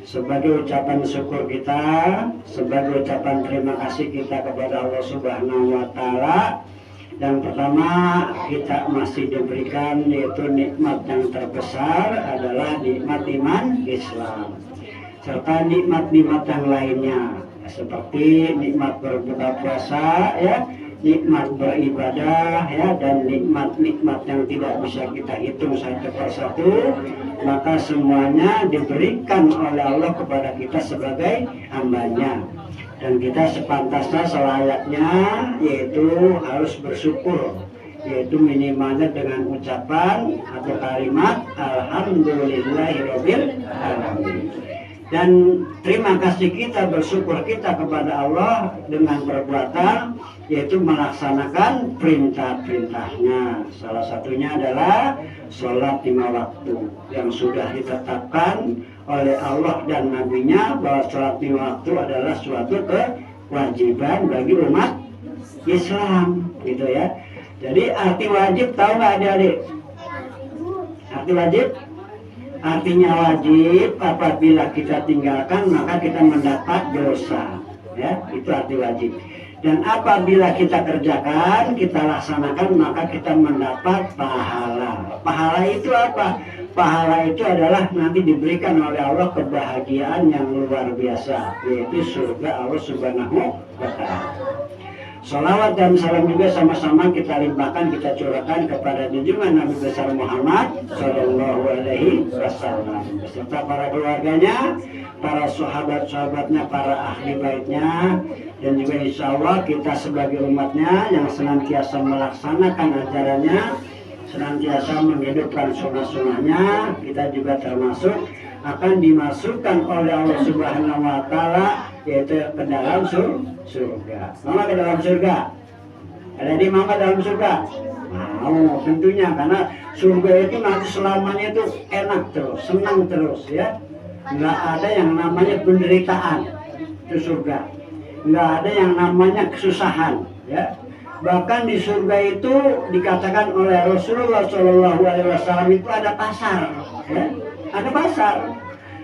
sebagai ucapan syukur kita, sebagai ucapan terima kasih kita kepada Allah Subhanahu wa Ta'ala. Yang pertama kita masih diberikan yaitu nikmat yang terbesar adalah nikmat iman Islam, serta nikmat-nikmat yang lainnya seperti nikmat berbuka puasa, ya, nikmat beribadah, ya, dan nikmat-nikmat yang tidak bisa kita hitung satu persatu. Maka semuanya diberikan oleh Allah kepada kita sebagai hambanya. Dan kita sepantasnya selayaknya yaitu harus bersyukur, yaitu minimalnya dengan ucapan atau kalimat alhamdulillahirabbil alamin. Dan terima kasih kita, bersyukur kita kepada Allah dengan perbuatan yaitu melaksanakan perintah-perintahnya. Salah satunya adalah sholat 5 waktu yang sudah ditetapkan oleh Allah dan Nabi-Nya bahwa sholat 5 waktu adalah suatu kewajiban bagi umat Islam, gitu ya. Jadi arti wajib tahu nggak adik-adik? Arti wajib? Artinya wajib apabila kita tinggalkan maka kita mendapat dosa, ya, itu arti wajib. Dan apabila kita kerjakan, kita laksanakan maka kita mendapat pahala. Pahala itu apa? Pahala itu adalah nanti diberikan oleh Allah kebahagiaan yang luar biasa, yaitu surga Allah Subhanahu wa Ta'ala. Sholawat dan salam juga sama-sama kita limpahkan, kita curahkan kepada junjungan Nabi besar Muhammad Sallallahu Alaihi Wasallam beserta para keluarganya, para sahabat-sahabatnya, para ahli baitnya, dan juga insya Allah kita sebagai umatnya yang senantiasa melaksanakan ajarannya, senantiasa menghidupkan sunnah-sunnahnya, kita juga termasuk akan dimasukkan oleh Allah Subhanahu wa Ta'ala yaitu ke dalam surga. Mau ke dalam surga? Ada di mau ke dalam surga? Mau, tentunya, karena surga itu nanti selamanya itu enak terus, senang terus, ya. Nggak ada yang namanya penderitaan di surga, nggak ada yang namanya kesusahan, ya. Bahkan di surga itu dikatakan oleh Rasulullah Shallallahu Alaihi Wasallam itu ada pasar, ya. Ada pasar.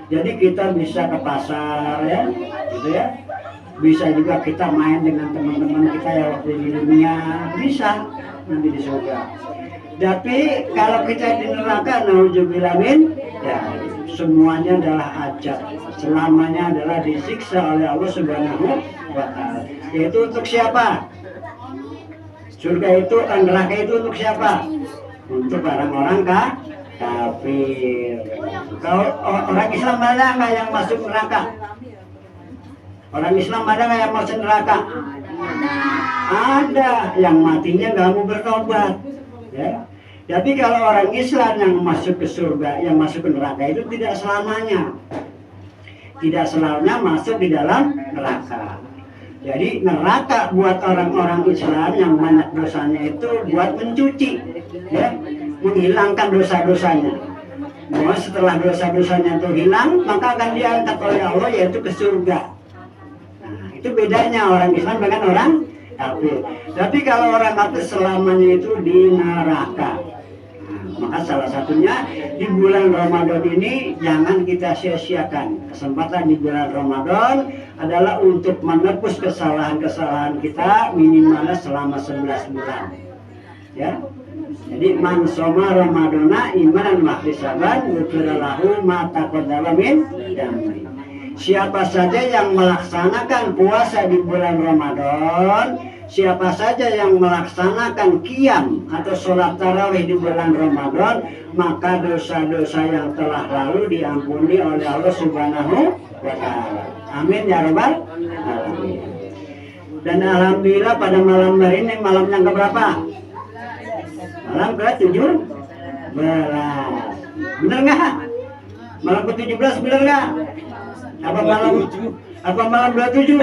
Jadi kita bisa ke pasar, ya, gitu ya. Bisa juga kita main dengan teman-teman kita yang waktu di dunia, bisa nanti di surga. Tapi kalau kita di neraka, nauzubillah min, ya, semuanya adalah ajab, selamanya adalah disiksa oleh Allah Subhanahu wa Ta'ala. Yaitu untuk siapa? Surga itu, neraka itu untuk siapa? Untuk orang-orang kafir. Kalau orang Islam ada nggak yang masuk neraka? Orang Islam ada nggak yang masuk neraka? Ada, yang matinya nggak mau bertobat, ya. Tapi kalau orang Islam yang masuk ke surga, yang masuk ke neraka itu tidak selamanya, tidak selamanya masuk di dalam neraka. Jadi neraka buat orang-orang Islam yang banyak dosanya itu buat mencuci, ya, menghilangkan dosa-dosanya. Nah, setelah dosa-dosanya itu hilang, maka akan diangkat oleh Allah yaitu ke surga. Nah, itu bedanya orang Islam dengan orang kafir. Tapi kalau orang kafir selamanya itu di neraka. Maka salah satunya di bulan Ramadan ini jangan kita sia-siakan. Kesempatan di bulan Ramadan adalah untuk menebus kesalahan-kesalahan kita minimalnya selama 11 bulan. Ya. Jadi man shoma Ramadana imanan mahtisaban ghufira lahu ma taqaddama min dhanbi. Siapa saja yang melaksanakan puasa di bulan Ramadan, siapa saja yang melaksanakan qiyam atau sholat tarawih di bulan Ramadan, maka dosa-dosa yang telah lalu diampuni oleh Allah Subhanahu wa Ta'ala. Amin ya rabbal alamin. Dan alhamdulillah pada malam hari ini malam yang keberapa? Malam ke-17. Bener nggak? Malam ke-17 bener nggak? Apa malam 27?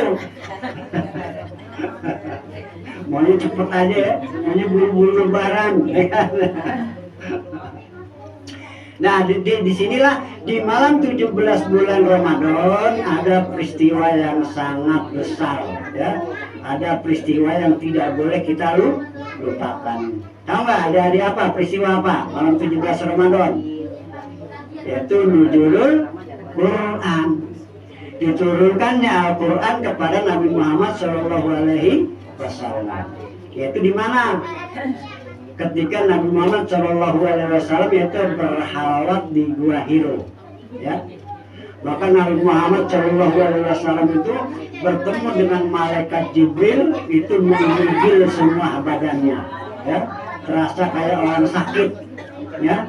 Maunya cepet aja ya, maunya buru-buru lebaran. Nah, di sinilah di malam 17 bulan Ramadan ada peristiwa yang sangat besar, ya. Ada peristiwa yang tidak boleh kita lupakan. Tahu nggak ada apa? Peristiwa apa? Malam 17 Ramadan. Yaitu nuzulul Quran. diturunkannya Al-Quran kepada Nabi Muhammad Shallallahu Alaihi Wasallam. Yaitu di mana? Ketika Nabi Muhammad Shallallahu Alaihi Wasallam yaitu berhalwat di Gua Hiro, ya. Bahkan Nabi Muhammad Shallallahu Alaihi Wasallam itu bertemu dengan malaikat Jibril, itu menggigil semua badannya, ya, terasa kayak orang sakit, ya.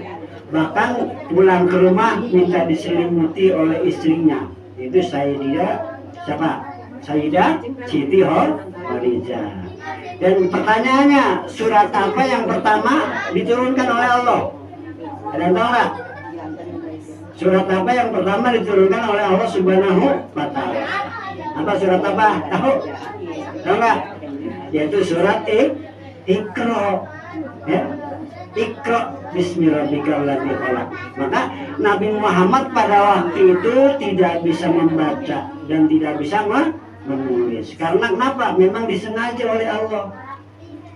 Bahkan pulang ke rumah minta diselimuti oleh istrinya, itu Sayyidah siapa? Sayyidah Siti Khadijah. Dan pertanyaannya, surat apa yang pertama diturunkan oleh Allah? Ada yang tahu nggak? Surat apa yang pertama diturunkan oleh Allah Subhanahu wa Ta'ala? Apa surat apa? Tahu? Tahu nggak? Yaitu surat Iqra. Ya? Iqra bismillahirrahmanirrahim. Maka Nabi Muhammad pada waktu itu tidak bisa membaca dan tidak bisa menulis. Karena kenapa? Memang disengaja oleh Allah.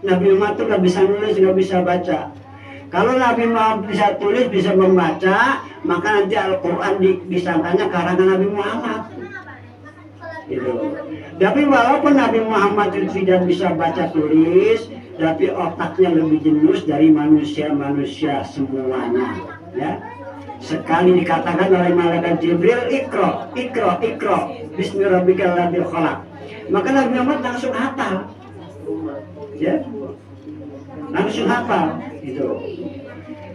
Nabi Muhammad itu nggak bisa nulis, nggak bisa baca. Kalau Nabi Muhammad bisa tulis, bisa membaca, maka nanti Al-Quran disangkanya karangan Nabi Muhammad. Gitu. Tapi walaupun Nabi Muhammad itu tidak bisa baca tulis, tapi otaknya lebih jenius dari manusia-manusia semuanya. Ya. Sekali dikatakan oleh malaikat Jibril, Iqra, Iqra, Iqra, bismillahirrahmanirrahim. Maka Nabi Muhammad langsung hafal. Ya. Langsung hafal itu.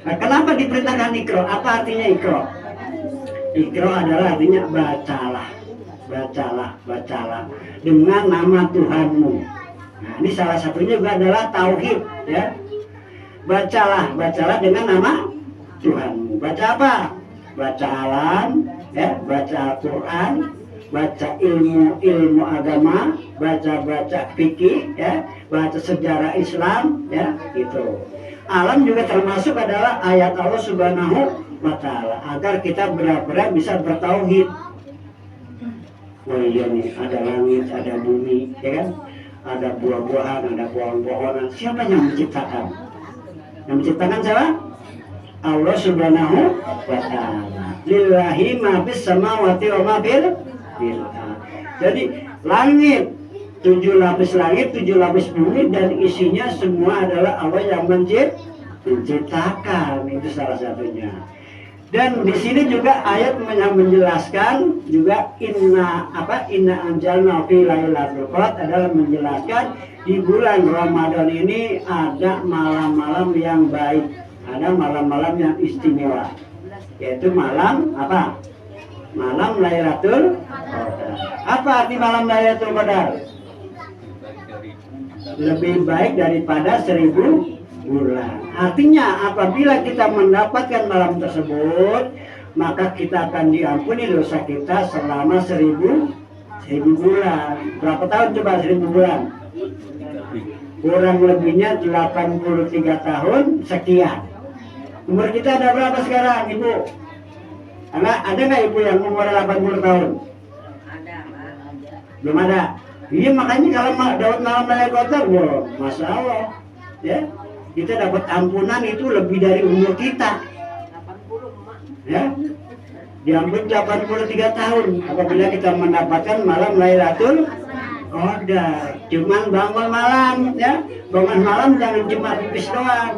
Nah, kenapa diperintahkan Iqra? Apa artinya Iqra? Iqra adalah artinya bacalah, bacalah, bacalah dengan nama Tuhanmu. Nah, ini salah satunya juga adalah tauhid, ya. Bacalah, bacalah dengan nama Tuhanmu. Baca apa? Baca alam, ya, baca Al-Quran, baca ilmu agama, baca fikih, ya, baca sejarah Islam, ya, gitu. Alam juga termasuk adalah ayat Allah Subhanahu wa Ta'ala agar kita benar-benar bisa bertauhid. Oh iya nih, ada langit, ada bumi, ya kan? Ada buah-buahan, ada pohon-pohonan. Siapa yang menciptakan? Yang menciptakan siapa? Allah Subhanahu wa Ta'ala. Lillahi ma fis samawati wa ma fil ardi. Jadi langit, 7 lapis langit, 7 lapis bumi, dan isinya semua adalah Allah yang menciptakan. Itu salah satunya. Dan di sini juga ayat yang menjelaskan juga inna anjalna fi lailatul qadar adalah menjelaskan di bulan Ramadan ini ada malam-malam yang baik, ada malam-malam yang istimewa, yaitu malam apa? Malam Lailatul Qadar. Apa arti malam Lailatul Qadar? Lebih baik daripada 1000 bulan. Artinya apabila kita mendapatkan malam tersebut, maka kita akan diampuni dosa kita selama 1000 bulan. Berapa tahun coba 1000 bulan? Kurang lebihnya 83 tahun sekian. Umur kita ada berapa sekarang, Ibu? Ada nggak Ibu yang umur 80 tahun? Belum ada. Iya, makanya kalau dapat malam Lailatul Qadar, wah, Masya Allah, ya, kita dapat ampunan itu lebih dari umur kita. Ya, diampun 83 tahun apabila kita mendapatkan malam Lailatul Qadar. Cuman bangun malam, ya, bangun malam jangan cuma pipis doang.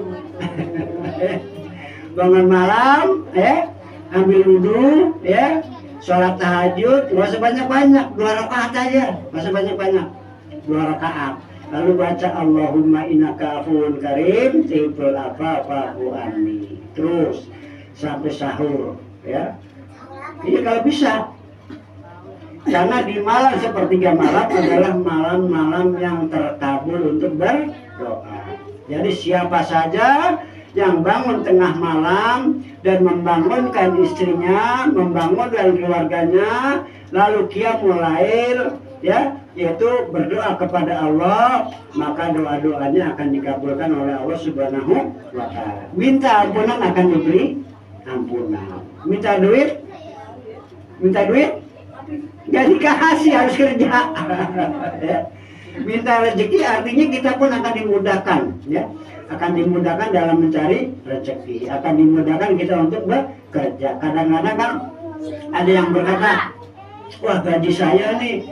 Bangun malam, ya, ambil wudhu, ya, sholat tahajud, nggak usah banyak-banyak, 2 rakaat aja, nggak usah banyak-banyak, 2 rakaat. Lalu baca Allahumma innaka afuwun karim tuhibbul afwa fa'fu anni. Terus sampai sahur, ya. Ini kalau bisa. Karena di malam sepertiga malam adalah malam-malam yang terkabul untuk berdoa. Jadi siapa saja yang bangun tengah malam dan membangunkan istrinya, membangunkan keluarganya, lalu qiyamul lail, ya, yaitu berdoa kepada Allah, maka doa-doanya akan dikabulkan oleh Allah Subhanahu wa Ta'ala. Minta ampunan akan diberi ampunan. Minta duit nggak dikasih, harus kerja. Ya. Minta rezeki artinya kita pun akan dimudahkan, ya, akan dimudahkan dalam mencari rezeki, akan dimudahkan kita untuk bekerja. Kadang-kadang kan ada yang berkata, wah gaji saya nih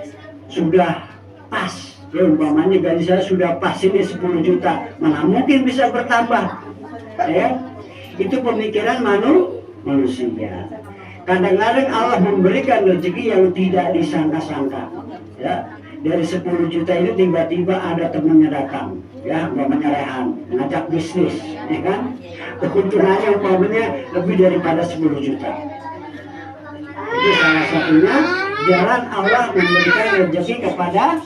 sudah pas, ya umpamanya gaji saya sudah pas ini 10 juta, mana mungkin bisa bertambah, ya. Itu pemikiran manusia. Kadang-kadang Allah memberikan rezeki yang tidak disangka-sangka, ya. Dari 10 juta itu tiba-tiba ada temannya datang, ya, umpamanya Rehan ngajak bisnis, ya kan, keuntungannya umpamanya lebih daripada 10 juta. Itu salah satunya jalan Allah memberikan rezeki kepada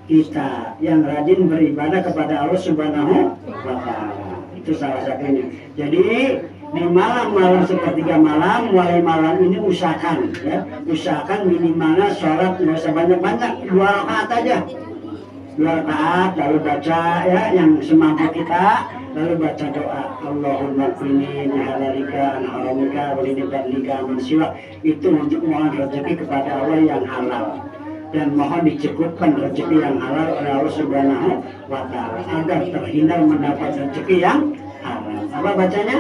kita yang rajin beribadah kepada Allah Subhanahu wa Ta'ala. Itu salah satunya. Jadi di malam-malam sepertiga malam, mulai malam ini usahakan, ya, usahakan minimalnya sholat nggak usah banyak-banyak, 2 rakaat aja, 2 rakaat, lalu baca, ya, yang semampu kita, lalu baca doa Allahumma qini min halalika an haramika wa li fadlika min siwak. Itu untuk mohon rezeki kepada Allah yang halal dan mohon dicukupkan rezeki yang halal oleh Allah Subhanahu wa Ta'ala agar terhindar mendapat rezeki yang halal. Apa bacanya?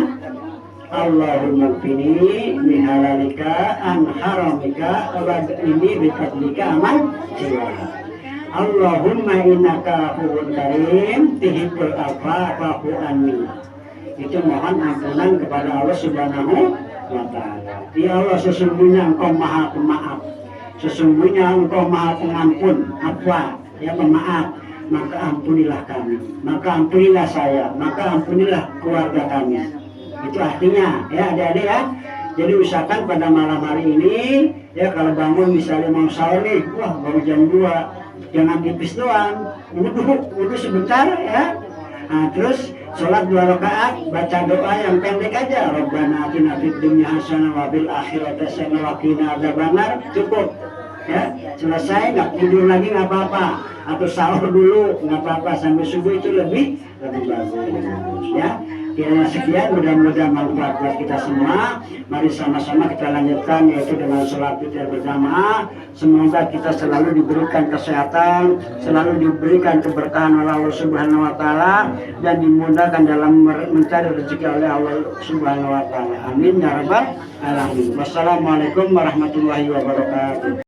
Allahumma qini min halalika an haramika wa qini bi fadlika aman siwak. Allahumma innaka afuwwun karim tuhibbul afwa fa'fu anni. Itu mohon ampunan kepada Allah Subhanahu wa Ta'ala. Ya Allah, sesungguhnya Engkau Maha Pemaaf, sesungguhnya Engkau Maha Pengampun, afwa, ya, pemaaf, maka ampunilah kami, maka ampunilah saya, maka ampunilah keluarga kami. Itu artinya, ya adik-adik, ya. Jadi usahakan pada malam hari ini, ya, kalau bangun misalnya mau sahur nih, wah baru jam 2, jangan pipis doang, wudhu sebentar, ya. Nah, terus sholat 2 rakaat, baca doa yang pendek aja, Rabbana atina fid dunya hasanah wa fil akhirati hasanah wa qina adzabannar, cukup, ya. Selesai, nggak tidur lagi nggak apa-apa, atau sahur dulu nggak apa-apa, sampai subuh itu lebih bagus, ya. Kiranya sekian, mudah-mudahan manfaat buat kita semua. Mari sama-sama kita lanjutkan, yaitu dengan sholat witir berjamaah. Semoga kita selalu diberikan kesehatan, selalu diberikan keberkahan oleh Allah Subhanahu wa Ta'ala, dan dimudahkan dalam mencari rezeki oleh Allah Subhanahu wa Ta'ala. Amin ya rabbal alamin. Wassalamualaikum warahmatullahi wabarakatuh.